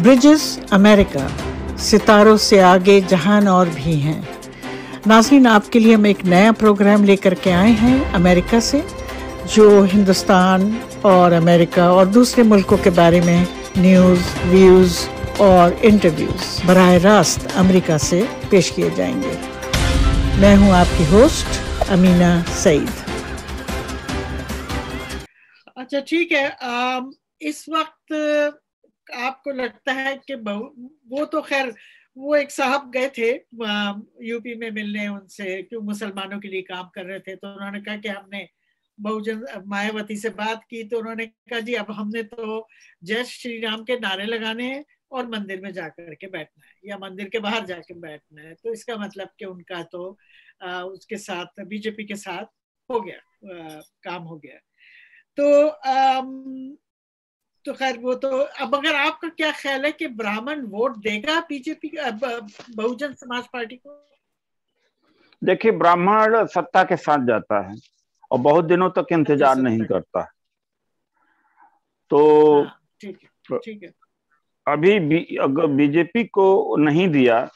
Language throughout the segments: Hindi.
ब्रिजेस अमेरिका, सितारों से आगे जहान और भी हैं। नाज़रीन, आपके लिए हम एक नया प्रोग्राम लेकर के आए हैं अमेरिका से, जो हिंदुस्तान और अमेरिका और दूसरे मुल्कों के बारे में न्यूज़, व्यूज़ और इंटरव्यूज़ बराह रास्त अमेरिका से पेश किए जाएंगे। मैं हूं आपकी होस्ट अमीना सईद। अच्छा, ठीक है। इस वक्त आपको लगता है कि वो तो खैर वो एक साहब गए थे यूपी में मिलने उनसे, क्यों मुसलमानों के लिए काम कर रहे थे, तो उन्होंने कहा कि हमने बहुजन मायावती से बात की, तो उन्होंने कहा जी अब हमने तो जय श्री राम के नारे लगाने हैं और मंदिर में जाकर के बैठना है या मंदिर के बाहर जाके बैठना है। तो इसका मतलब कि उनका तो उसके साथ बीजेपी के साथ हो गया, काम हो गया। तो खैर वो तो, अब अगर आपका क्या ख्याल है कि ब्राह्मण वोट देगा बीजेपी बहुजन समाज पार्टी को? देखिए, ब्राह्मण सत्ता के साथ जाता है और बहुत दिनों तक इंतजार नहीं करता है। तो ठीक है। अभी अगर बीजेपी को नहीं दिया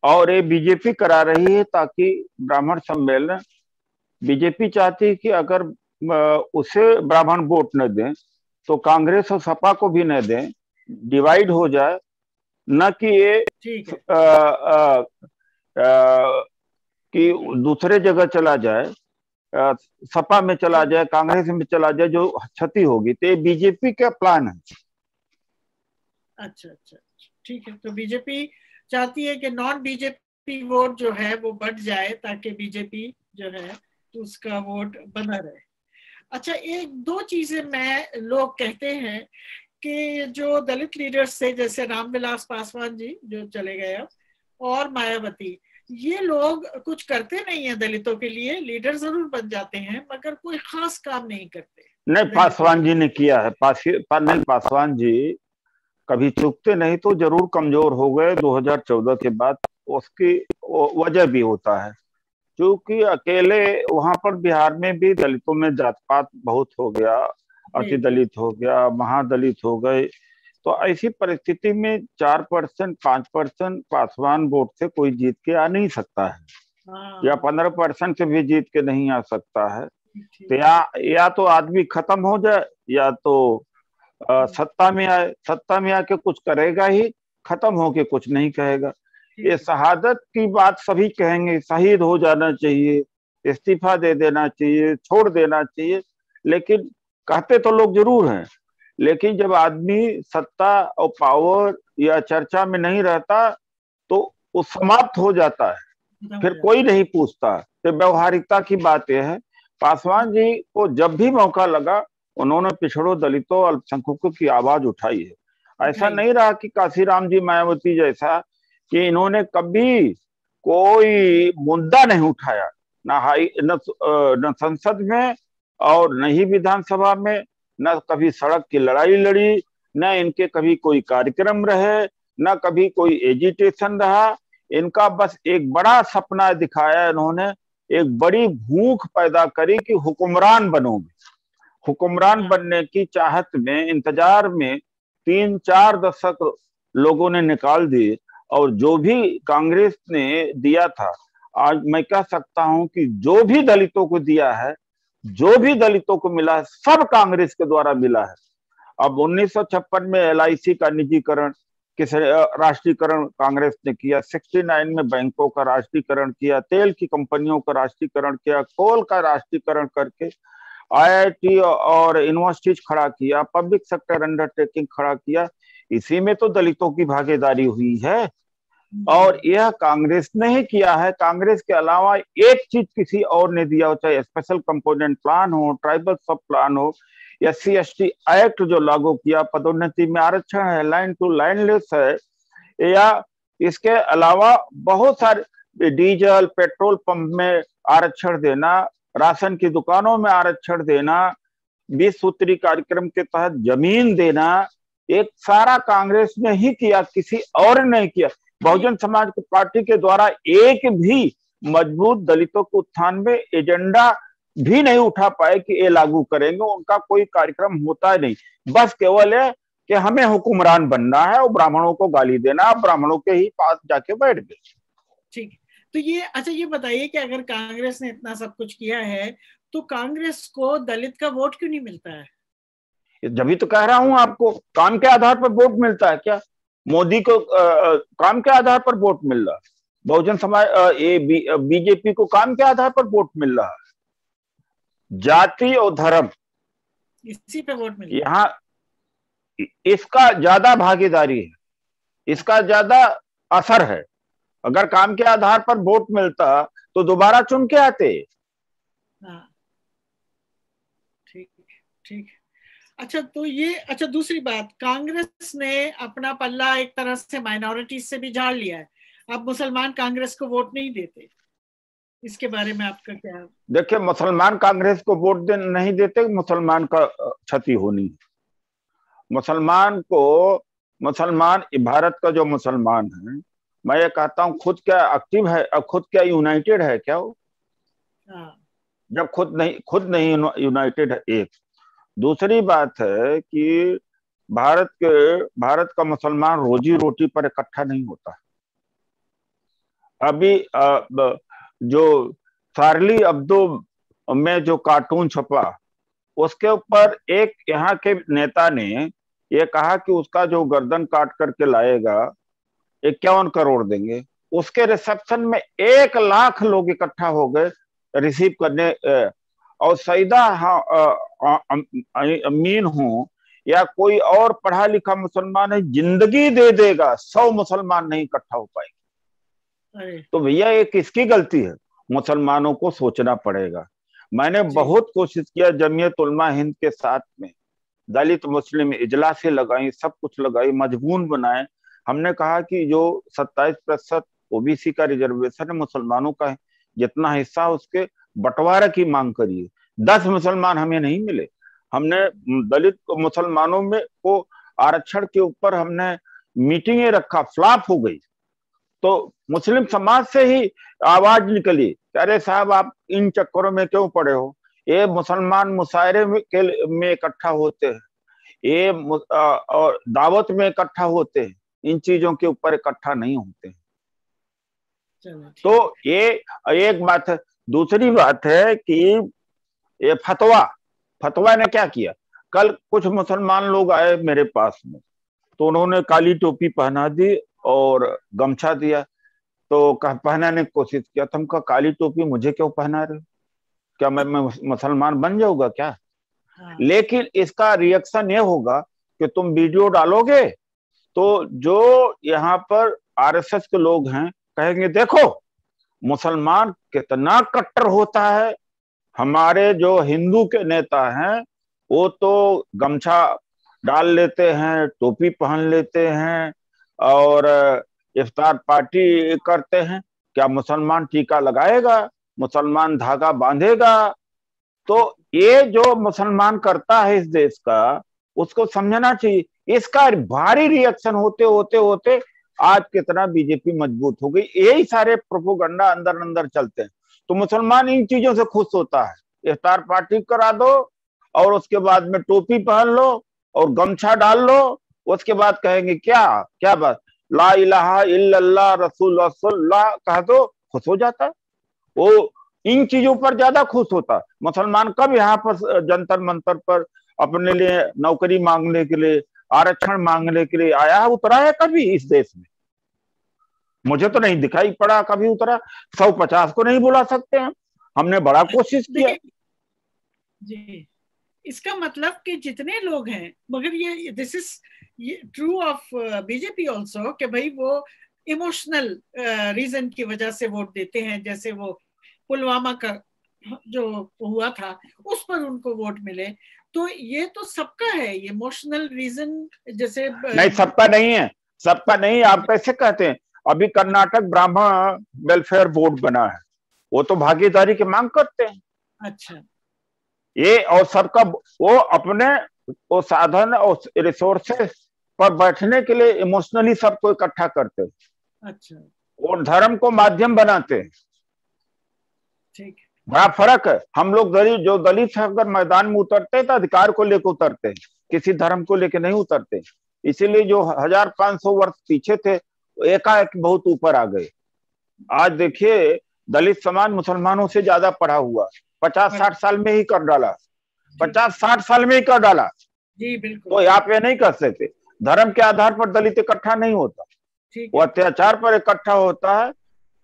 और ये बीजेपी करा रही है ताकि ब्राह्मण सम्मेलन, बीजेपी चाहती है कि अगर उसे ब्राह्मण वोट न दें तो कांग्रेस और सपा को भी न दें, डिवाइड हो जाए, न कि ये कि दूसरे जगह चला जाए, सपा में चला जाए, कांग्रेस में चला जाए, जो क्षति होगी। तो ये बीजेपी का प्लान है। अच्छा, ठीक है। तो बीजेपी चाहती है कि नॉन बीजेपी वोट जो है वो बढ़ जाए ताकि बीजेपी जो है उसका वोट बना रहे। अच्छा, एक दो चीजें लोग कहते हैं कि जो दलित लीडर्स थे, जैसे रामविलास पासवान जी जो चले गए अब, और मायावती, ये लोग कुछ करते नहीं है दलितों के लिए। लीडर जरूर बन जाते हैं मगर कोई खास काम नहीं करते। नहीं, पासवान जी ने किया है। पासवान जी कभी चुकते नहीं, तो जरूर कमजोर हो गए 2014 के बाद। उसकी वजह भी होता है क्योंकि अकेले वहां पर बिहार में भी दलितों में जात पात बहुत हो गया, अति दलित हो गया, महादलित हो गए। तो ऐसी परिस्थिति में 4% 5% पासवान वोट से कोई जीत के आ नहीं सकता है, या 15% से भी जीत के नहीं आ सकता है। तो या तो आदमी खत्म हो जाए या तो सत्ता में आए। सत्ता में आके कुछ करेगा ही, खत्म होके कुछ नहीं कहेगा। ये शहादत की बात सभी कहेंगे, शहीद हो जाना चाहिए, इस्तीफा दे देना चाहिए, छोड़ देना चाहिए, लेकिन कहते तो लोग जरूर हैं। लेकिन जब आदमी सत्ता और पावर या चर्चा में नहीं रहता तो वो समाप्त हो जाता है, फिर कोई नहीं पूछता। तो व्यवहारिकता की बात यह है, पासवान जी को जब भी मौका लगा उन्होंने पिछड़ों, दलितों, अल्पसंख्यकों की आवाज उठाई है। ऐसा नहीं रहा कि काशीराम जी मायावती जैसा कि इन्होंने कभी कोई मुद्दा नहीं उठाया, न संसद में और न ही विधानसभा में, न कभी सड़क की लड़ाई लड़ी, न इनके कभी कोई कार्यक्रम रहे, न कभी कोई एजिटेशन रहा। इनका बस एक बड़ा सपना दिखाया इन्होंने, एक बड़ी भूख पैदा करी कि हुक्मरान बनोगे। हुक्मरान बनने की चाहत में, इंतजार में 3-4 दशक लोगों ने निकाल दिए। और जो भी कांग्रेस ने दिया था, आज मैं कह सकता हूं कि जो भी दलितों को दिया है, जो भी दलितों को मिला है, सब कांग्रेस के द्वारा मिला है। अब 1956 में LIC का निजीकरण, राष्ट्रीयकरण कांग्रेस ने किया। 69 में बैंकों का राष्ट्रीयकरण किया, तेल की कंपनियों का राष्ट्रीयकरण किया, कोल का राष्ट्रीयकरण करके IIT और यूनिवर्सिटीज खड़ा किया, पब्लिक सेक्टर अंडरटेकिंग खड़ा किया। इसी में तो दलितों की भागीदारी हुई है और यह कांग्रेस ने ही किया है। कांग्रेस के अलावा एक चीज किसी और ने दिया हो, चाहे स्पेशल कंपोनेंट प्लान हो, ट्राइबल सब प्लान हो, या SC/ST एक्ट जो लागू किया, पदोन्नति में आरक्षण है, लाइन टू लाइनलेस है, या इसके अलावा बहुत सारे डीजल पेट्रोल पंप में आरक्षण देना, राशन की दुकानों में आरक्षण देना, 20 सूत्री कार्यक्रम के तहत जमीन देना, एक सारा कांग्रेस ने ही किया, किसी और ने किया। बहुजन समाज पार्टी के द्वारा एक भी मजबूत दलितों के उत्थान में एजेंडा भी नहीं उठा पाए कि ये लागू करेंगे। उनका कोई कार्यक्रम होता ही नहीं, बस केवल है कि हमें हुक्मरान बनना है और ब्राह्मणों को गाली देना, ब्राह्मणों के ही पास जाके बैठ गए। ठीक, तो ये अच्छा ये बताइए कि अगर कांग्रेस ने इतना सब कुछ किया है तो कांग्रेस को दलित का वोट क्यों नहीं मिलता है? जब तो कह रहा हूं आपको, काम के आधार पर वोट मिलता है क्या? मोदी को काम के आधार पर वोट मिल रहा है, बहुजन समाज बीजेपी को काम के आधार पर वोट मिल रहा है, जाति और धर्म इसी पे वोट मिल रहा है। यहाँ इसका ज्यादा भागीदारी है, इसका ज्यादा असर है। अगर काम के आधार पर वोट मिलता तो दोबारा चुन के आते। हाँ, ठीक ठीक। अच्छा तो ये, अच्छा दूसरी बात, कांग्रेस ने अपना पल्ला एक तरह से माइनॉरिटी से भी झाड़ लिया है, अब मुसलमान कांग्रेस को वोट नहीं देते, इसके बारे में आपका क्या? देखिए, मुसलमान कांग्रेस को वोट नहीं देते, मुसलमान का क्षति होनी। मुसलमान भारत का जो मुसलमान है, मैं ये कहता हूँ, खुद क्या एक्टिव है, अब खुद क्या यूनाइटेड है क्या वो? जब खुद नहीं यूनाइटेड है। एक दूसरी बात है कि भारत का मुसलमान रोजी रोटी पर इकट्ठा नहीं होता। अभी जो शार्ली अब्दो में जो कार्टून छपा, उसके ऊपर एक यहाँ के नेता ने ये कहा कि उसका जो गर्दन काट करके लाएगा 51 करोड़ देंगे। उसके रिसेप्शन में 1 लाख लोग इकट्ठा हो गए रिसीव करने। और सईदा अमीन हो या कोई और पढ़ा लिखा मुसलमान है, जिंदगी दे देगा, 100 मुसलमान नहीं इकट्ठा हो पाएंगे। तो भैया ये किसकी गलती है? मुसलमानों को सोचना पड़ेगा। मैंने बहुत कोशिश किया जमीयत उलमा हिंद के साथ में, दलित मुस्लिम इजलासें लगाई, सब कुछ लगाई, मजबून बनाए। हमने कहा कि जो 27% ओबीसी का रिजर्वेशन है, मुसलमानों का है, जितना हिस्सा उसके बंटवारा की मांग करिए। 10 मुसलमान हमें नहीं मिले। हमने दलित मुसलमानों में को आरक्षण के ऊपर हमने मीटिंगें रखा, फ्लॉप हो गई। तो मुस्लिम समाज से ही आवाज निकली, अरे साहब आप इन चक्करों में क्यों पड़े हो? ये मुसलमान मुशायरे में इकट्ठा होते हैं, ये और दावत में इकट्ठा होते हैं, इन चीजों के ऊपर इकट्ठा नहीं होते हैं। तो ये एक बात है। दूसरी बात है कि ये फतवा ने क्या किया। कल कुछ मुसलमान लोग आए मेरे पास में, तो उन्होंने काली टोपी पहना दी और गमछा दिया। तो पहनाने की कोशिश किया, तुम का काली टोपी मुझे क्यों पहना रहे हो? क्या मैं मुसलमान बन जाऊंगा क्या? लेकिन इसका रिएक्शन ये होगा कि तुम वीडियो डालोगे तो जो यहाँ पर आरएसएस के लोग हैं कहेंगे देखो मुसलमान कितना कट्टर होता है। हमारे जो हिंदू के नेता हैं वो तो गमछा डाल लेते हैं, टोपी पहन लेते हैं और इफ्तार पार्टी करते हैं। क्या मुसलमान टीका लगाएगा? मुसलमान धागा बांधेगा? तो ये जो मुसलमान करता है इस देश का, उसको समझना चाहिए। इसका भारी रिएक्शन होते होते होते आज कितना बीजेपी मजबूत हो गई। यही सारे प्रोपोगंडा अंदर अंदर चलते हैं। तो मुसलमान इन चीजों से खुश होता है, इफ्तार पार्टी करा दो और उसके बाद में टोपी पहन लो और गमछा डाल लो, उसके बाद कहेंगे क्या बात, ला इलाहा इल्लल्लाह रसूलुल्लाह कह दो, खुश हो जाता है। वो इन चीजों पर ज्यादा खुश होता। मुसलमान कब यहाँ पर जंतर मंतर पर अपने लिए नौकरी मांगने के लिए, आरक्षण मांगने के लिए आया है? उतरा है कभी इस देश में? मुझे तो नहीं दिखाई पड़ा कभी उतरा। 150 को नहीं बुला सकते हैं, हमने बड़ा कोशिश किया जी। इसका मतलब कि जितने लोग हैं, मगर ये this is true of BJP also, कि भाई वो इमोशनल रीजन की वजह से वोट देते हैं। जैसे वो पुलवामा का जो हुआ था उस पर उनको वोट मिले, तो ये तो सबका है, ये इमोशनल रीजन। जैसे नहीं, सबका नहीं है, सबका नहीं। आप कैसे कहते हैं? अभी कर्नाटक ब्राह्मण वेलफेयर बोर्ड बना है, वो तो भागीदारी की मांग करते हैं। अच्छा, ये और सबका वो अपने वो साधन और रिसोर्सेस पर बैठने के लिए इमोशनली सबको इकट्ठा करते हैं। अच्छा, और धर्म को माध्यम बनाते हैं। ठीक। बड़ा फर्क है। हम लोग दलित, जो दलित है, अगर मैदान में उतरते हैं तो अधिकार को लेकर उतरते हैं, किसी धर्म को लेकर नहीं उतरते। इसीलिए जो 1500 वर्ष पीछे थे एकाएक बहुत ऊपर आ गए। आज देखिए दलित समाज मुसलमानों से ज्यादा पढ़ा हुआ, 50-60 साल में ही कर डाला, 50-60 साल में ही कर डाला। जी बिल्कुल। तो आप ये नहीं कर सकते, धर्म के आधार पर दलित इकट्ठा नहीं होता, वो अत्याचार पर इकट्ठा होता है,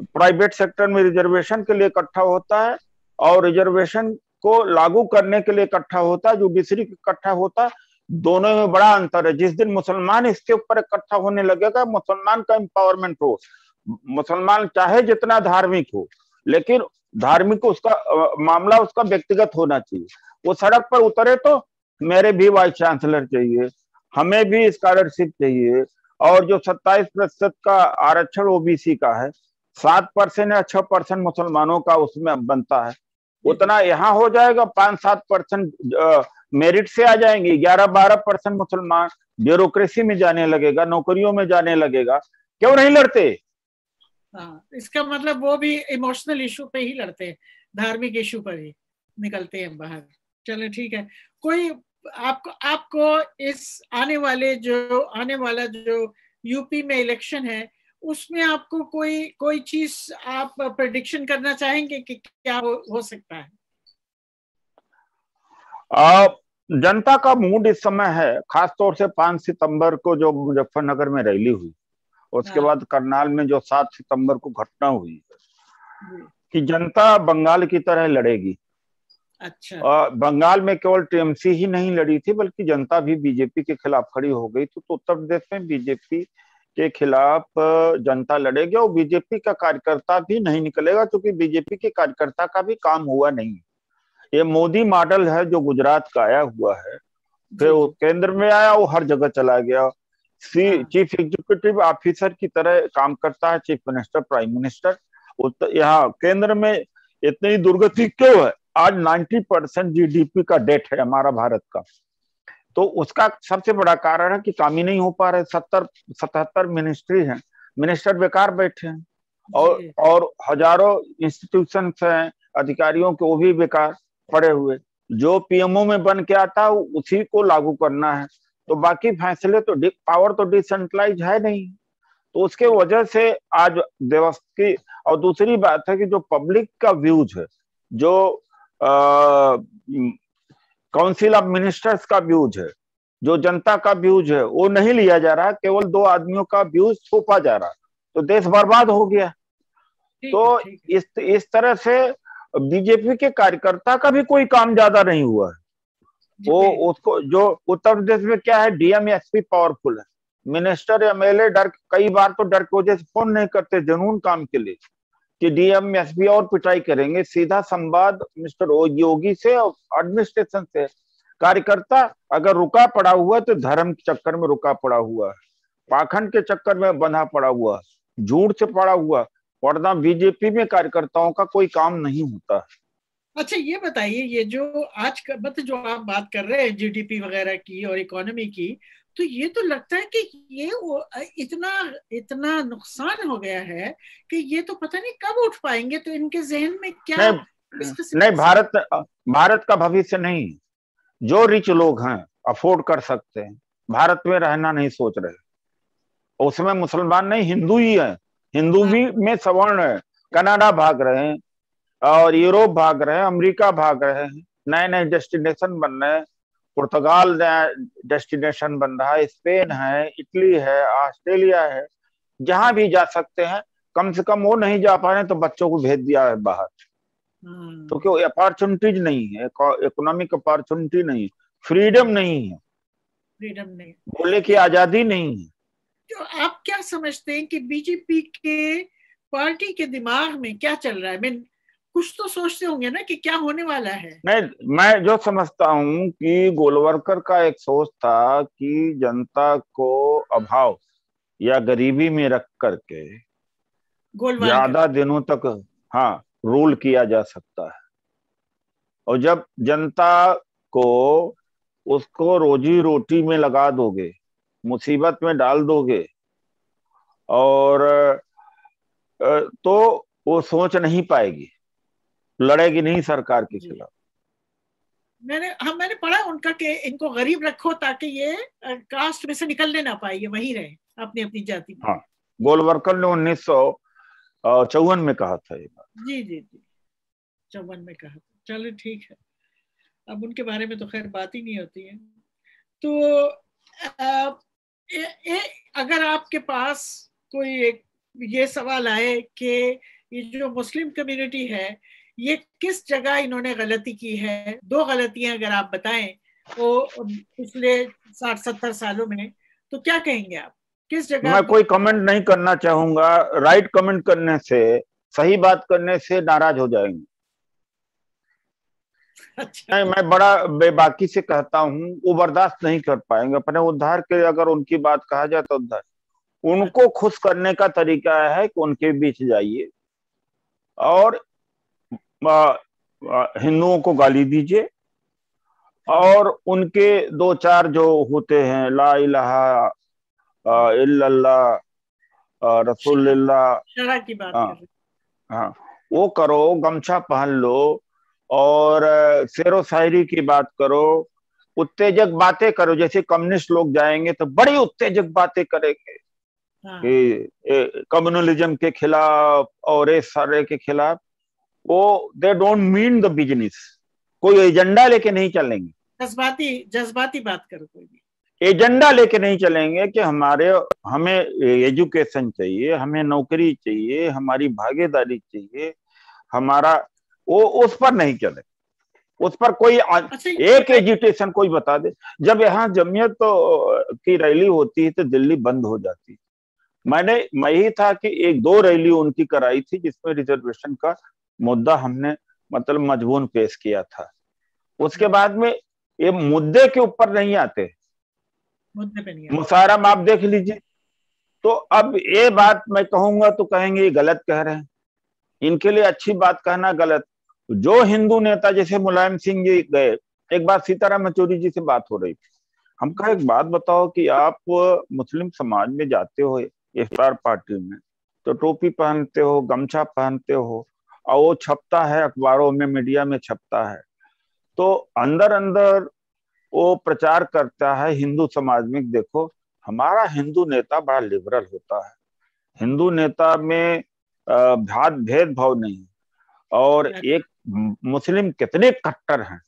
प्राइवेट सेक्टर में रिजर्वेशन के लिए इकट्ठा होता है, और रिजर्वेशन को लागू करने के लिए इकट्ठा होता है, जुडिशरी इकट्ठा होता है। दोनों में बड़ा अंतर है। जिस दिन मुसलमान इसके ऊपर इकट्ठा होने लगेगा, मुसलमान का एम्पावरमेंट हो, मुसलमान चाहे जितना धार्मिक हो, लेकिन धार्मिक उसका मामला उसका व्यक्तिगत होना चाहिए। वो सड़क पर उतरे तो मेरे भी वाइस चांसलर चाहिए, हमें भी स्कॉलरशिप चाहिए, और जो 27% का आरक्षण ओबीसी का है, 7% या 6% मुसलमानों का उसमें बनता है, उतना यहाँ हो जाएगा। 5-7% मेरिट से आ जाएंगे, 11-12% मुसलमान ब्यूरोक्रेसी में जाने लगेगा, नौकरियों में जाने लगेगा। क्यों नहीं लड़ते? हाँ, इसका मतलब वो भी इमोशनल इशू पे ही लड़ते हैं, धार्मिक इशू पर ही निकलते हैं बाहर। चलो ठीक है। कोई आपको इस आने वाला जो यूपी में इलेक्शन है, उसमें आपको कोई चीज आप प्रेडिक्शन करना चाहेंगे कि क्या हो सकता है? जनता का मूड इस समय है, खासतौर से 5 सितंबर को जो मुजफ्फरनगर में रैली हुई, उसके बाद करनाल में जो 7 सितंबर को घटना हुई, कि जनता बंगाल की तरह लड़ेगी। अच्छा। बंगाल में केवल टीएमसी ही नहीं लड़ी थी, बल्कि जनता भी बीजेपी के खिलाफ खड़ी हो गई। तो उत्तर प्रदेश में बीजेपी के खिलाफ जनता लड़ेगी, और बीजेपी का कार्यकर्ता भी नहीं निकलेगा, क्योंकि बीजेपी के कार्यकर्ता का भी काम हुआ नहीं। ये मोदी मॉडल है जो गुजरात का आया हुआ है, फिर वो केंद्र में आया, वो हर जगह चला गया। चीफ एग्जीक्यूटिव ऑफिसर की तरह काम करता है, चीफ मिनिस्टर, प्राइम मिनिस्टर। यहाँ केंद्र में इतनी दुर्गति क्यों है? आज 90% जीडीपी का डेट है हमारा भारत का। तो उसका सबसे बड़ा कारण है कि काम ही नहीं हो पा रहे। 70-77 मिनिस्ट्री हैं, मिनिस्टर बेकार बैठे हैं, और हजारों इंस्टीट्यूशंस हैं अधिकारियों के, वो भी बेकार पड़े हुए। जो पीएमओ में बन के आता है उसी को लागू करना है, तो बाकी फैसले तो पावर तो डिसेंट्रलाइज है नहीं। तो उसके वजह से आज व्यवस्था। और दूसरी बात है कि जो पब्लिक का व्यूज है, जो काउंसिल ऑफ मिनिस्टर्स का व्यूज है, जो जनता का व्यूज है, वो नहीं लिया जा रहा, केवल 2 आदमियों का व्यूज थोपा जा रहा, तो देश बर्बाद हो गया। तो इस तरह से बीजेपी के कार्यकर्ता का भी कोई काम ज्यादा नहीं हुआ है। वो उसको, जो उत्तर प्रदेश में क्या है, डीएम एसपी पावरफुल है, मिनिस्टर एमएलए कई बार तो डर की वजह से फोन नहीं करते जनून काम के लिए कि डीएम एसपी और पिटाई करेंगे। सीधा संवाद मिस्टर योगी से और एडमिनिस्ट्रेशन से। कार्यकर्ता अगर रुका पड़ा हुआ तो धर्म के चक्कर में रुका पड़ा हुआ है, पाखंड के चक्कर में बंधा पड़ा हुआ, झूठ से पड़ा हुआ, वरना बीजेपी में कार्यकर्ताओं का कोई काम नहीं होता। अच्छा, ये बताइए, ये जो आज का मतलब जो आप बात कर रहे हैं जीडीपी वगैरह की और इकोनॉमी की, तो ये तो लगता है कि ये इतना नुकसान हो गया है कि ये तो पता नहीं कब उठ पाएंगे। तो इनके जहन में क्या नहीं, भारत का भविष्य नहीं। जो रिच लोग हैं, अफोर्ड कर सकते हैं, भारत में रहना नहीं सोच रहे। उसमें मुसलमान नहीं, हिंदू ही है, हिंदू भी में सवर्ण है। कनाडा भाग रहे हैं, और यूरोप भाग रहे हैं, अमेरिका भाग रहे हैं, नए नए डेस्टिनेशन बन रहे हैं। पुर्तगाल नया डेस्टिनेशन बन रहा है, स्पेन है, इटली है, ऑस्ट्रेलिया है, जहां भी जा सकते हैं। कम से कम वो नहीं जा पा रहे तो बच्चों को भेज दिया है बाहर। तो क्यों अपॉर्चुनिटीज नहीं है, इकोनॉमिक अपॉर्चुनिटी नहीं, फ्रीडम नहीं है, फ्रीडम नहीं, बोलने की आजादी नहीं है। तो आप क्या समझते हैं कि बीजेपी के पार्टी के दिमाग में क्या चल रहा है? मैं कुछ तो सोचते होंगे ना कि क्या होने वाला है। नहीं, मैं जो समझता हूँ कि गोलवलकर का एक सोच था कि जनता को अभाव या गरीबी में रख करके ज्यादा दिनों तक रूल किया जा सकता है। और जब जनता को उसको रोजी रोटी में लगा दोगे, मुसीबत में डाल दोगे, और तो वो सोच नहीं पाएगी। लड़ेगी नहीं सरकार के जी। खिलाफ। मैंने पढ़ा उनका कि इनको गरीब रखो ताकि ये कास्ट में से निकलने ना पाए, ये वहीं रहे अपनी अपनी जाति में। हाँ, गोलवरकर ने 1954 में कहा था ये बात। जी जी जी, 54 में कहा था। चलो ठीक है, अब उनके बारे में तो खैर बात ही नहीं होती है। तो अगर आपके पास कोई एक ये सवाल आए कि ये जो मुस्लिम कम्युनिटी है ये किस जगह इन्होंने गलती की है, 2 गलतियां अगर आप बताएं वो पिछले 60-70 सालों में, तो क्या कहेंगे आप? किस जगह? मैं कोई कमेंट नहीं करना चाहूंगा। राइट कमेंट करने से, सही बात करने से नाराज हो जाएंगे। अच्छा। नहीं, मैं बड़ा बेबाकी से कहता हूँ, वो बर्दाश्त नहीं कर पाएंगे। अपने उद्धार के अगर उनकी बात कहा जाए तो उद्धार, उनको खुश करने का तरीका है कि उनके बीच जाइए और हिंदुओं को गाली दीजिए और उनके 2-4 जो होते हैं, ला इलाहा इल्लल्लाह रसूलुल्लाह, शरा की बात कर रहे। हाँ, वो करो, गमछा पहन लो और शेरो शायरी की बात करो, उत्तेजक बातें करो। जैसे कम्युनिस्ट लोग जाएंगे तो बड़ी उत्तेजक बातें करेंगे कम्युनलिज्म के खिलाफ और इस सारे के खिलाफ। वो they don't mean the business, कोई एजेंडा लेके नहीं चलेंगे। जज्बाती बात करो, कोई भी एजेंडा लेके नहीं चलेंगे कि हमें एजुकेशन चाहिए, हमें नौकरी चाहिए, हमारी भागीदारी चाहिए, हमारा वो उस पर नहीं चले। उस पर कोई एक एजुटेशन कोई बता दे। जब यहाँ जमीयत की रैली होती है तो दिल्ली बंद हो जाती है। मैं ही था कि 1-2 रैली उनकी कराई थी जिसमें रिजर्वेशन का मुद्दा हमने मतलब मजबून पेश किया था। उसके बाद में ये मुद्दे के ऊपर नहीं आते, मुद्दे पे नहीं आते। मुशायरा आप देख लीजिए। तो अब ये बात मैं कहूंगा तो कहेंगे ये गलत कह रहे हैं, इनके लिए अच्छी बात कहना गलत। जो हिंदू नेता जैसे मुलायम सिंह जी गए, एक बार सीताराम येचुरी जी से बात हो रही थी, हम कहा एक बात बताओ कि आप मुस्लिम समाज में जाते हो इफ्तार पार्टी में तो टोपी पहनते हो, गमछा पहनते हो और वो छपता है अखबारों में, मीडिया में छपता है, तो अंदर अंदर वो प्रचार करता है हिंदू समाज में, देखो हमारा हिंदू नेता बड़ा लिबरल होता है, हिंदू नेता में भेदभाव नहीं, और एक मुस्लिम कितने कट्टर हैं,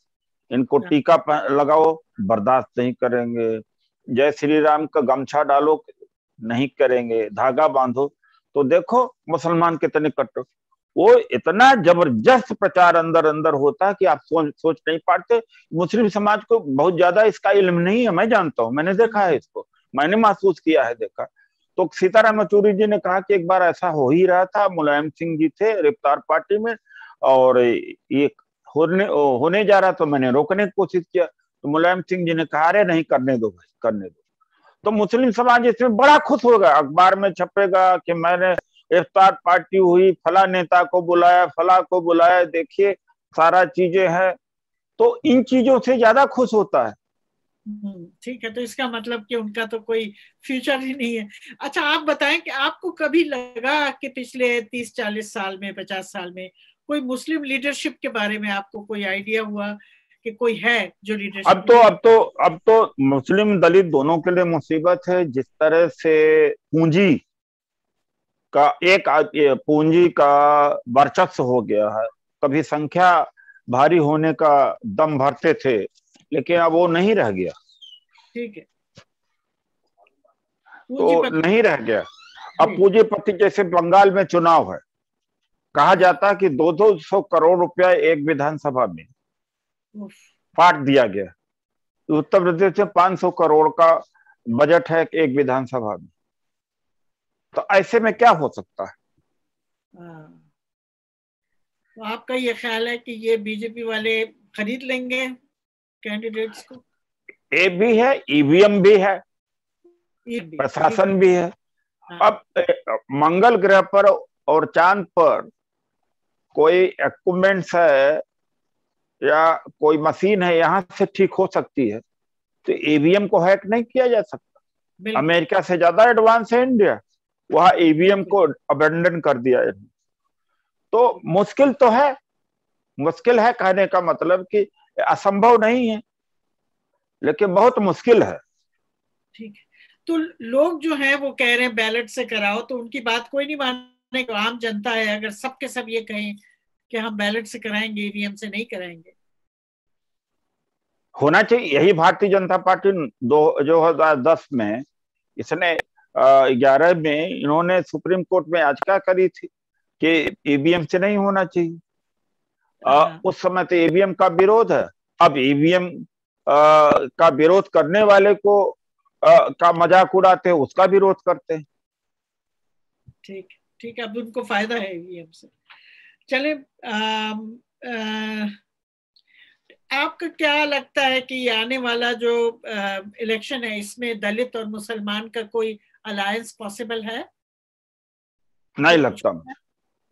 इनको टीका लगाओ बर्दाश्त नहीं करेंगे, जय श्री राम का गमछा डालो नहीं करेंगे, धागा बांधो तो देखो मुसलमान कितने कट्टर। वो इतना जबरदस्त प्रचार अंदर अंदर होता है कि आप सोच नहीं पाते। मुस्लिम समाज को बहुत ज्यादा इसका इल्म नहीं है, मैं जानता हूँ, मैंने देखा है इसको, मैंने महसूस किया है, देखा। तो सीताराम येचुरी जी ने कहा कि एक बार ऐसा हो ही रहा था, मुलायम सिंह जी थे इफ्तार पार्टी में और ये होने जा रहा, तो मैंने रोकने की कोशिश किया, तो मुलायम सिंह जी ने कहा अरे नहीं, करने दो भाई, करने दो। तो मुस्लिम समाज इसमें बड़ा खुश होगा, अखबार में छपेगा कि मैंने इफ्तार पार्टी हुई, फला नेता को बुलाया, फला को बुलाया, देखिए सारा चीजें हैं, तो इन चीजों से ज्यादा खुश होता है। ठीक है, तो इसका मतलब कि उनका तो कोई फ्यूचर ही नहीं है। अच्छा, आप बताएं कि आपको कभी लगा कि पिछले 30-40 साल में, 50 साल में कोई मुस्लिम लीडरशिप के बारे में आपको कोई आइडिया हुआ कि कोई है जो लीडरशिप? अब तो मुस्लिम दलित दोनों के लिए मुसीबत है। जिस तरह से पूंजी का वर्चस्व हो गया है, कभी संख्या भारी होने का दम भरते थे, लेकिन अब वो नहीं रह गया। ठीक है, तो नहीं रह गया। अब पूंजीपति, जैसे बंगाल में चुनाव है, कहा जाता है कि 200 करोड़ रुपया एक विधानसभा में फाट दिया गया। उत्तर प्रदेश में 500 करोड़ का बजट है एक विधानसभा में, तो ऐसे में क्या हो सकता है? तो आपका ये ख्याल है कि ये बीजेपी वाले खरीद लेंगे कैंडिडेट्स को? ये भी है, ईवीएम भी है, प्रशासन भी है। अब मंगल ग्रह पर और चांद पर कोई इक्विपमेंट्स है या कोई मशीन है, यहां से ठीक हो सकती है, तो ईवीएम को हैक नहीं किया जा सकता। अमेरिका से ज्यादा एडवांस है इंडिया, वहां ईवीएम को अबेंडन कर दिया है। तो मुश्किल तो है, मुश्किल है कहने का मतलब कि असंभव नहीं है, लेकिन बहुत मुश्किल है। ठीक है, तो लोग जो हैं वो कह रहे हैं बैलेट से कराओ, तो उनकी बात कोई नहीं मानेगा। आम जनता है, अगर सबके सब ये कहें कि हम बैलेट से कराएंगे, ईवीएम से नहीं कराएंगे। होना चाहिए। यही भारतीय जनता पार्टी 2010 में, इसने 11 में इन्होंने सुप्रीम कोर्ट में याचिका करी थी कि ईवीएम से नहीं होना चाहिए। उस समय तो ईवीएम का विरोध है। अब ईवीएम का विरोध करने वाले को का मजाक उड़ाते हैं, उसका विरोध करते हैं। ठीक ठीक है, अब उनको फायदा है ईवीएम से। चले, आपका क्या लगता है कि आने वाला जो इलेक्शन है, इसमें दलित और मुसलमान का कोई अलायंस पॉसिबल है? नहीं लगता।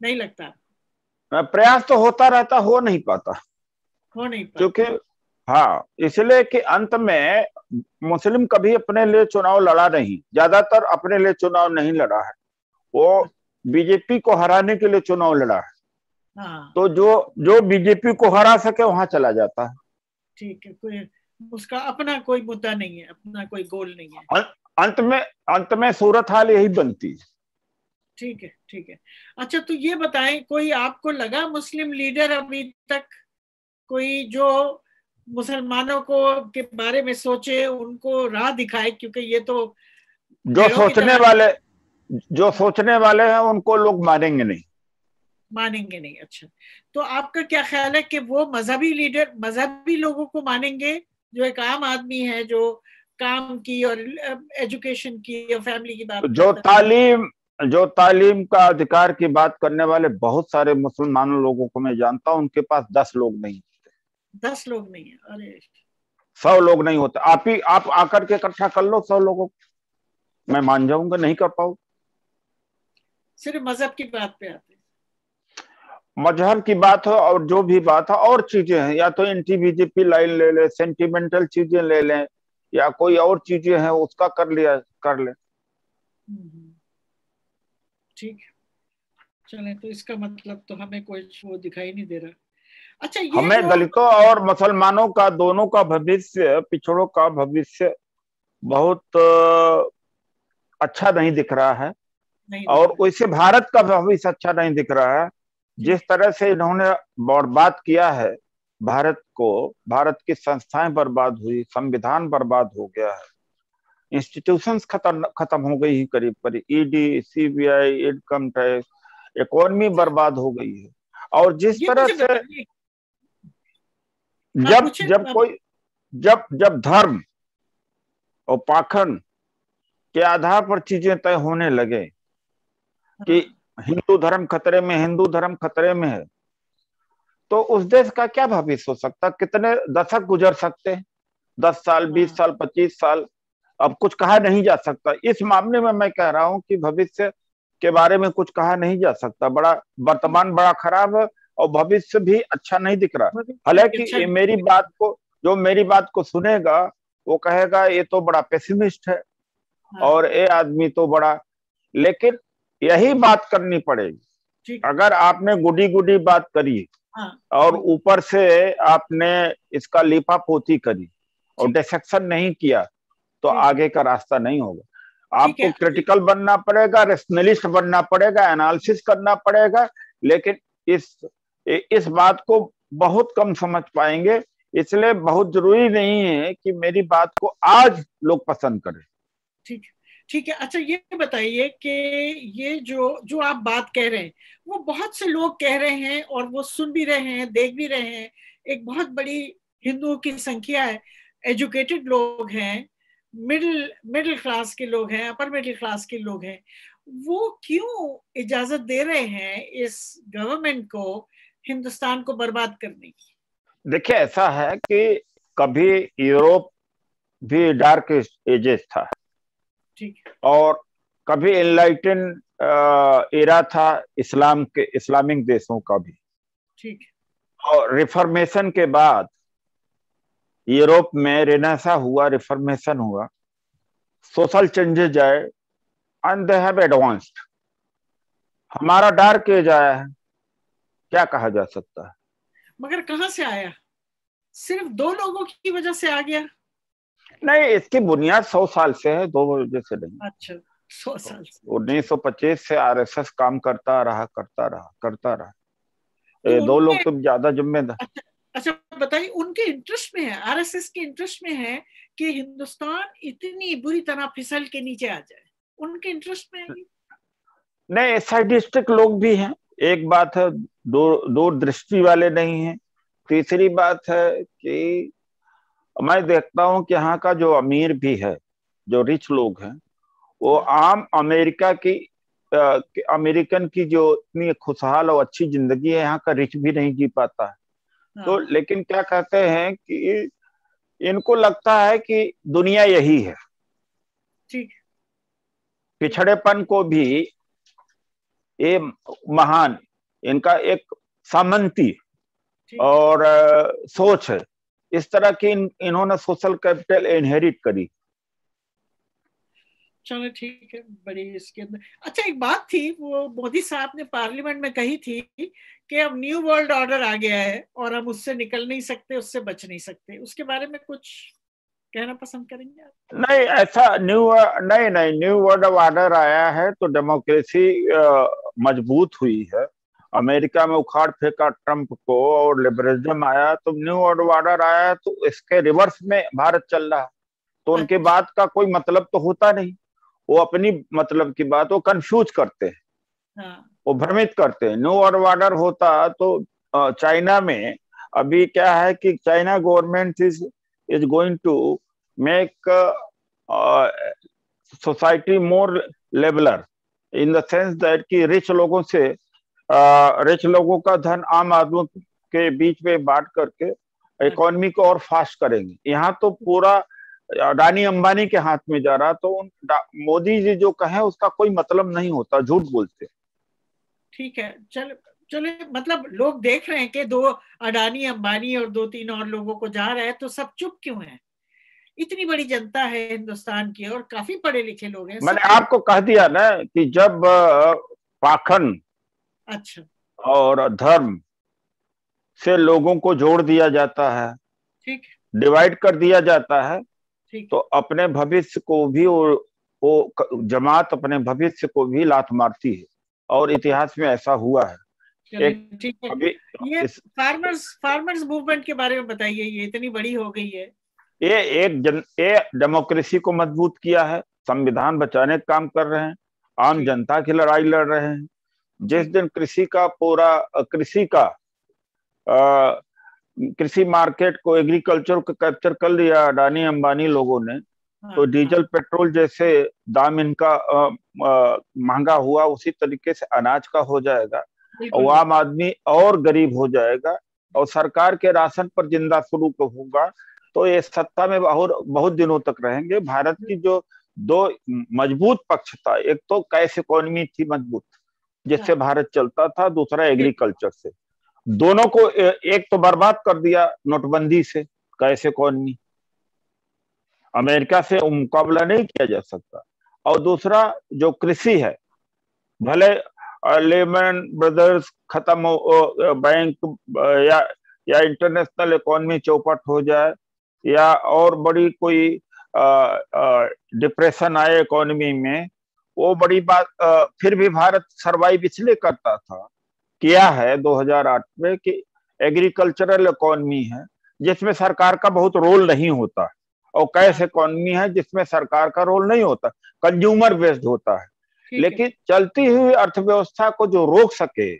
नहीं लगता। प्रयास तो होता रहता, हो नहीं पाता। क्योंकि हाँ, इसलिए कि अंत में मुस्लिम कभी अपने लिए चुनाव लड़ा नहीं, ज्यादातर अपने लिए चुनाव नहीं लड़ा है, वो बीजेपी को हराने के लिए चुनाव लड़ा है। हाँ। तो जो बीजेपी को हरा सके वहां चला जाता है। ठीक है, कोई उसका अपना कोई मुद्दा नहीं है, अपना कोई गोल नहीं है। अंत में सूरत हाल यही बनती है। ठीक है, ठीक है। अच्छा, तो ये बताएं, कोई आपको लगा मुस्लिम लीडर अभी तक कोई जो मुसलमानों को के बारे में सोचे, उनको राह दिखाए? क्योंकि ये तो जो सोचने वाले हैं उनको लोग मानेंगे नहीं। अच्छा, तो आपका क्या ख्याल है कि वो मजहबी लीडर मजहबी लोगों को मानेंगे, जो एक आम आदमी है, जो काम की और एजुकेशन की और फैमिली की बात, जो तालीम का अधिकार की बात करने वाले बहुत सारे मुसलमान लोगों को मैं जानता हूं, उनके पास 10 लोग नहीं होते। 10 लोग नहीं है? अरे 100 लोग नहीं होते। आप आकर के इकट्ठा कर लो 100 लोगों को, मैं मान जाऊंगा, नहीं कर पाऊं। सिर्फ मजहब की बात पे आते हैं। मजहब की बात हो और जो भी बात हो, और चीजें हैं, या तो एंटी बीजेपी लाइन ले ले, सेंटिमेंटल चीजें ले लें, या कोई और चीजें हैं उसका कर ले। ठीक है, चले, तो इसका मतलब तो हमें कोई वो दिखाई नहीं दे रहा। अच्छा, ये हमें दलितों और मुसलमानों का, दोनों का भविष्य, पिछड़ों का भविष्य बहुत अच्छा नहीं दिख रहा है, और वैसे भारत का भविष्य अच्छा नहीं दिख रहा है। जिस तरह से इन्होंने बर्बाद किया है भारत को, भारत की संस्थाएं बर्बाद हुई, संविधान बर्बाद हो गया है, इंस्टीट्यूशंस खत्म हो गई ही करीब करीब, ED, CBI, income tax, economy बर्बाद हो गई है। और जिस तरह से जब धर्म और पाखंड के आधार पर चीजें तय होने लगे कि हिंदू धर्म खतरे में, हिंदू धर्म खतरे में है, तो उस देश का क्या भविष्य हो सकता? कितने दशक गुजर सकते हैं, 10 साल, 20 साल, 25 साल, अब कुछ कहा नहीं जा सकता। इस मामले में मैं कह रहा हूं कि भविष्य के बारे में कुछ कहा नहीं जा सकता। वर्तमान बड़ा खराब है और भविष्य भी अच्छा नहीं दिख रहा। हालांकि मेरी बात को सुनेगा वो कहेगा ये तो बड़ा पेसिमिस्ट है, और ये आदमी तो बड़ा, लेकिन यही बात करनी पड़ेगी। अगर आपने गुडी बात करी और ऊपर से आपने इसका लीपा पोती करी और डिसेक्शन नहीं किया, तो आगे का रास्ता नहीं होगा। आपको क्रिटिकल बनना पड़ेगा, रेशनलिस्ट बनना पड़ेगा, एनालिसिस करना पड़ेगा, लेकिन इस बात को बहुत कम समझ पाएंगे। इसलिए बहुत जरूरी नहीं है कि मेरी बात को आज लोग पसंद करें। ठीक है। अच्छा, ये बताइए कि ये जो आप बात कह रहे हैं, वो बहुत से लोग कह रहे हैं और वो सुन भी रहे हैं, देख भी रहे हैं। एक बहुत बड़ी हिंदुओं की संख्या है, एजुकेटेड लोग हैं, मिडिल क्लास के लोग हैं, अपर मिडिल क्लास के लोग हैं। वो क्यों इजाजत दे रहे हैं इस गवर्नमेंट को हिंदुस्तान को बर्बाद करने की? देखिए, ऐसा है कि कभी यूरोप भी डार्क एजेस था, और कभी एनलाइटन एरा था इस्लामिक देशों का भी। और रिफॉर्मेशन के बाद यूरोप में रेनेसां हुआ, रिफॉर्मेशन हुआ, सोशल चेंजेज आए, एंड दे हैव एडवांस्ड। हमारा डार्क एज आया है, क्या कहा जा सकता है? मगर कहाँ से आया? सिर्फ 2 लोगों की वजह से आ गया? नहीं, इसकी बुनियाद 100 साल से है, 2 वजह से नहीं। अच्छा, 100 साल से। 1925 से आरएसएस काम करता रहा करता रहा करता रहा। तो 2 उनके, लोग तो ज्यादा जिम्मेदार। अच्छा अच्छा बताइए, उनके इंटरेस्ट में है, आरएसएस के इंटरेस्ट में है कि हिंदुस्तान इतनी बुरी तरह फिसल के नीचे आ जाए? उनके इंटरेस्ट में है? नहीं, साइडिस्टिक लोग भी हैं, एक बात है। दूरदृष्टि वाले नहीं हैं। तीसरी बात है कि मैं देखता हूं कि यहाँ का जो अमीर भी है, जो रिच लोग हैं, वो आम अमेरिका की अमेरिकन की जो इतनी खुशहाल और अच्छी जिंदगी है, यहाँ का रिच भी नहीं जी पाता है। तो लेकिन क्या कहते हैं कि इनको लगता है कि दुनिया यही है। ठीक। पिछड़ेपन को भी ये महान, इनका एक सामंती और सोच है। इस तरह की इन्होंने सोशल कैपिटल इनहेरिट करी। चलो ठीक है, बड़ी इसके अंदर। अच्छा, एक बात थी, वो मोदी साहब ने पार्लियामेंट में कही थी कि अब न्यू वर्ल्ड ऑर्डर आ गया है और हम उससे निकल नहीं सकते, उससे बच नहीं सकते। उसके बारे में कुछ कहना पसंद करेंगे आप? नहीं, ऐसा नहीं, न्यू वर्ल्ड ऑर्डर आया है तो डेमोक्रेसी मजबूत हुई है। अमेरिका में उखाड़ फेंका ट्रंप को और लिबरलिज्म आया, तो न्यू वर्ल्ड ऑर्डर आया, तो इसके रिवर्स में भारत चल रहा है। तो उनके बात का कोई मतलब तो होता नहीं। वो अपनी मतलब की बात वो कंफ्यूज करते हैं, वो भ्रमित करते हैं। न्यू वर्ल्ड ऑर्डर होता तो चाइना में अभी क्या है कि China government is going to make society more leveller, in the sense that कि रिच लोगों का धन आम आदमी के बीच में बांट करके इकोनॉमी को और फास्ट करेंगे। यहाँ तो पूरा अडानी अंबानी के हाथ में जा रहा। तो मोदी जी जो कहे उसका कोई मतलब नहीं होता, झूठ बोलते। ठीक है, चलो मतलब लोग देख रहे हैं कि 2 अडानी अंबानी और 2-3 और लोगों को जा रहा है, तो सब चुप क्यों है? इतनी बड़ी जनता है हिंदुस्तान की और काफी पढ़े लिखे लोग हैं। मैंने आपको कह दिया ना कि जब पाखंड अच्छा और धर्म से लोगों को जोड़ दिया जाता है, ठीक, डिवाइड कर दिया जाता है, ठीक, तो अपने भविष्य को भी वो जमात अपने भविष्य को भी लात मारती है, और इतिहास में ऐसा हुआ है। ठीक है। ये फार्मर्स मूवमेंट के बारे में बताइए, ये इतनी बड़ी हो गई है। ये डेमोक्रेसी को मजबूत किया है, संविधान बचाने का काम कर रहे हैं, आम जनता की लड़ाई लड़ रहे हैं। जिस दिन कृषि मार्केट को, एग्रीकल्चर को कैप्चर कर लिया अडानी अंबानी लोगों ने, तो डीजल पेट्रोल जैसे दाम इनका महंगा हुआ, उसी तरीके से अनाज का हो जाएगा और आम आदमी और गरीब हो जाएगा और सरकार के राशन पर जिंदा शुरू होगा। तो ये सत्ता में बहुत दिनों तक रहेंगे। भारत की जो 2 मजबूत पक्ष था, एक तो कैश इकोनॉमी थी मजबूत जिससे भारत चलता था, दूसरा एग्रीकल्चर से। दोनों को एक तो बर्बाद कर दिया नोटबंदी से, कैश इकोनॉमी, अमेरिका से मुकाबला नहीं किया जा सकता। और दूसरा जो कृषि है, भले लेमन ब्रदर्स खत्म हो, बैंक या इंटरनेशनल इकोनॉमी चौपट हो जाए, या और बड़ी कोई डिप्रेशन आए इकोनॉमी में, वो बड़ी बात, फिर भी भारत सर्वाइव इसलिए करता था, किया है 2008 में, कि एग्रीकल्चरल इकोनॉमी है जिसमें सरकार का बहुत रोल नहीं होता, और कैश इकोनॉमी है जिसमें सरकार का रोल नहीं होता, कंज्यूमर बेस्ड होता है। लेकिन चलती हुई अर्थव्यवस्था को जो रोक सके,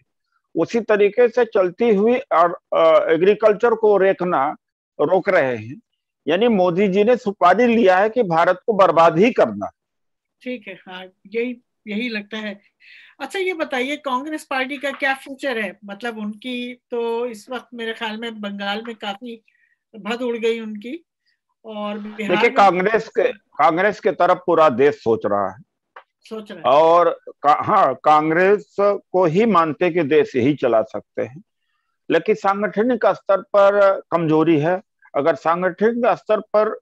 उसी तरीके से चलती हुई एग्रीकल्चर को रोक रहे हैं। यानी मोदी जी ने सुपारी लिया है कि भारत को बर्बाद ही करना। ठीक है, हाँ, यही लगता है। अच्छा, ये बताइए, कांग्रेस पार्टी का क्या फ्यूचर है? मतलब उनकी तो इस वक्त मेरे ख्याल में बंगाल में काफी भद उड़ गई उनकी, और देखिए, कांग्रेस के तरफ पूरा देश सोच रहा है। और हाँ, कांग्रेस को ही मानते कि देश यही चला सकते हैं, लेकिन सांगठनिक स्तर पर कमजोरी है। अगर सांगठनिक स्तर पर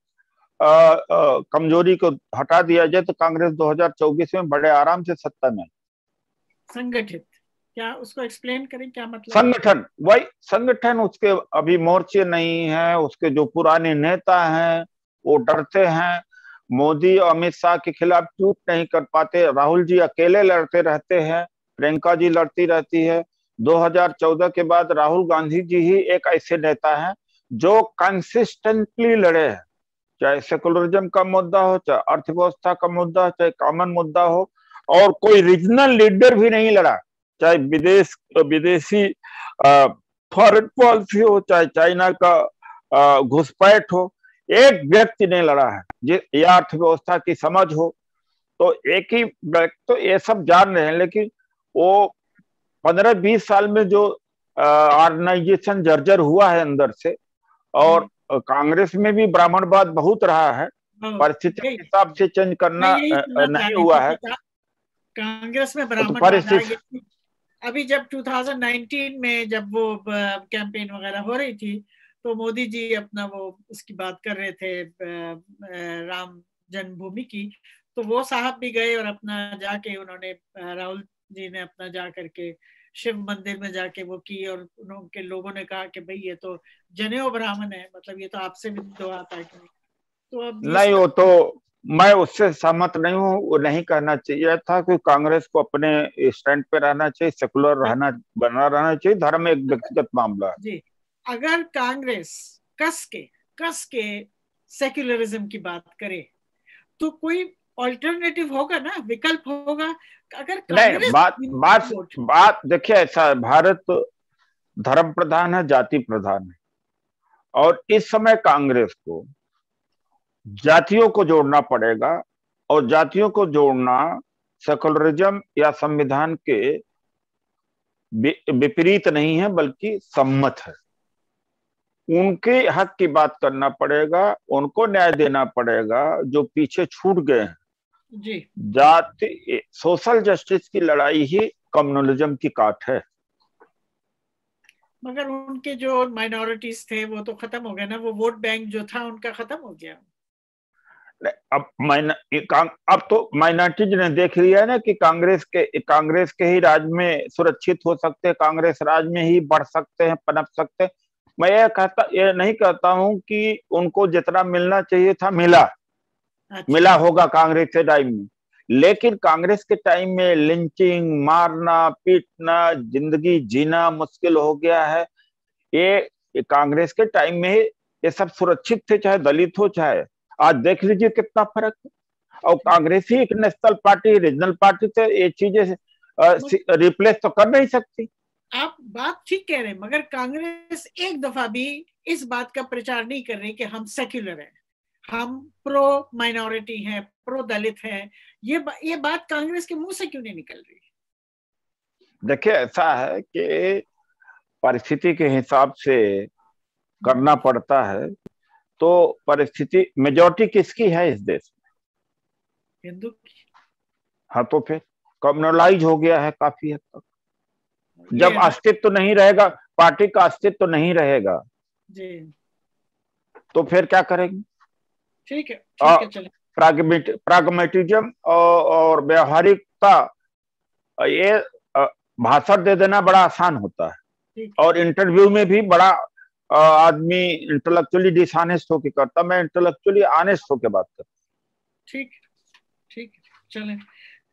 कमजोरी को हटा दिया जाए तो कांग्रेस 2024 में बड़े आराम से सत्ता में। संगठित क्या उसको एक्सप्लेन करें, क्या मतलब? संगठन, वही संगठन, उसके अभी मोर्चे नहीं है, उसके जो पुराने नेता हैं वो डरते हैं, मोदी और अमित शाह के खिलाफ ट्वीट नहीं कर पाते, राहुल जी अकेले लड़ते रहते हैं, प्रियंका जी लड़ती रहती है। 2014 के बाद राहुल गांधी जी ही एक ऐसे नेता हैं जो कंसिस्टेंटली लड़े हैं, चाहे सेकुलरिज्म का मुद्दा हो, चाहे अर्थव्यवस्था का मुद्दा हो, चाहे कॉमन मुद्दा हो, और कोई रीजनल लीडर भी नहीं लड़ा, चाहे विदेशी फॉरेन पॉलिसी हो, चाहे चाइना का घुसपैठ हो, एक व्यक्ति ने लड़ा है या अर्थव्यवस्था की समझ हो। तो एक ही व्यक्ति तो ये सब जान रहे हैं, लेकिन वो 15-20 साल में जो ऑर्गेनाइजेशन जर्जर हुआ है अंदर से, और कांग्रेस में भी ब्राह्मणवाद बहुत रहा है, परिस्थिति के हिसाब से चेंज करना नहीं हुआ है। कांग्रेस में ब्राह्मणवाद अभी जब 2019 में जब वो कैंपेन वगैरह हो रही थी, तो मोदी जी अपना वो उसकी बात कर रहे थे राम जन्मभूमि की, तो वो साहब भी गए और अपना जाके उन्होंने, राहुल जी ने अपना जा करके शिव मंदिर में जाके वो की, और उनके लोगों ने कहा कि भाई ये तो जनेऊ ब्राह्मण है, मतलब ये तो आपसे भी दो हाथ है। तो अब नहीं, वो तो मैं उससे सहमत नहीं हूँ, वो नहीं कहना चाहिए था कि कांग्रेस को अपने स्टैंड पे रहना चाहिए, सेकुलर बना रहना चाहिए, धर्म एक व्यक्तिगत मामला है जी। अगर कांग्रेस कस के सेक्युलरिज्म की बात करे तो कोई ऑल्टरनेटिव होगा ना, विकल्प होगा। अगर नहीं, बात देखिए, ऐसा है, भारत धर्म प्रधान है, जाति प्रधान है, और इस समय कांग्रेस को जातियों को जोड़ना पड़ेगा, और जातियों को जोड़ना सेकुलरिज्म या संविधान के विपरीत नहीं है, बल्कि सम्मत है। उनके हक की बात करना पड़ेगा, उनको न्याय देना पड़ेगा जो पीछे छूट गए हैं जी। जाति सोशल जस्टिस की लड़ाई ही कम्युनलिज्म की काट है। मगर उनके जो माइनॉरिटीज थे वो तो खत्म हो गए ना, वो वोट बैंक जो था उनका खत्म हो गया। अब तो माइनॉरिटीज ने देख लिया है ना कि कांग्रेस के ही राज में सुरक्षित हो सकते हैं, कांग्रेस राज में ही बढ़ सकते हैं, पनप सकते हैं। मैं ये नहीं कहता हूं कि उनको जितना मिलना चाहिए था मिला मिला होगा कांग्रेस के टाइम में, लेकिन कांग्रेस के टाइम में लिंचिंग, मारना, पीटना, जिंदगी जीना मुश्किल हो गया है। ये कांग्रेस के टाइम में ये सब सुरक्षित थे, चाहे दलित हो, चाहे आज देख लीजिए कितना फर्क है। और कांग्रेस ही एक नेशनल पार्टी, रीजनल पार्टी से ये चीजें रिप्लेस तो कर नहीं सकती। आप बात ठीक कह रहे हैं, मगर कांग्रेस एक दफा भी इस बात का प्रचार नहीं कर रही कि हम सेक्युलर हैं, हम प्रो माइनॉरिटी हैं, प्रो दलित हैं। ये बात कांग्रेस के मुंह से क्यों नहीं निकल रही? देखिए, ऐसा है कि परिस्थिति के हिसाब से करना पड़ता है। तो परिस्थिति मेजॉरिटी किसकी है इस देश में? हिंदू की। हाँ, तो फिर कम्युनलाइज हो गया है काफी हद तक। जब अस्तित्व तो नहीं रहेगा, पार्टी का अस्तित्व तो नहीं रहेगा जी, तो फिर क्या करेंगे? ठीक है, चले। प्राग्मेटिज्म और व्यावहारिकता, ये भाषण दे देना बड़ा आसान होता है, और इंटरव्यू में भी बड़ा आदमी इंटेलेक्चुअली डिसऑनेस्ट होके करता, मैं इंटेलेक्चुअली ऑनेस्ट होके बात करता। ठीक,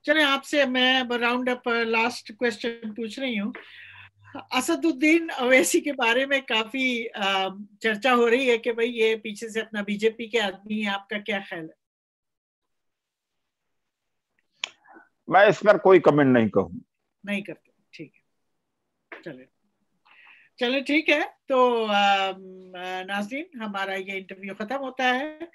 चले आपसे मैं राउंड अप लास्ट क्वेश्चन पूछ रही हूँ। असदुद्दीन ओवैसी के बारे में काफी चर्चा हो रही है कि भाई ये पीछे से अपना बीजेपी के आदमी है, आपका क्या ख्याल है? मैं इस पर कोई कमेंट नहीं कहूँ। नहीं करते, ठीक है, चले ठीक है। तो नाज़रीन, हमारा ये इंटरव्यू खत्म होता है।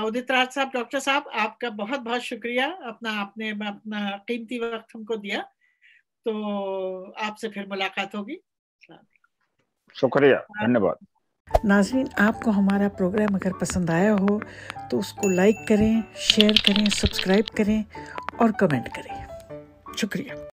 उदित राज साहब, डॉक्टर साहब, आपका बहुत बहुत शुक्रिया, आपने अपना कीमती वक्त हमको दिया। तो आपसे फिर मुलाकात होगी। शुक्रिया, धन्यवाद। नाज़रीन, आपको हमारा प्रोग्राम अगर पसंद आया हो तो उसको लाइक करें, शेयर करें, सब्सक्राइब करें और कमेंट करें। शुक्रिया।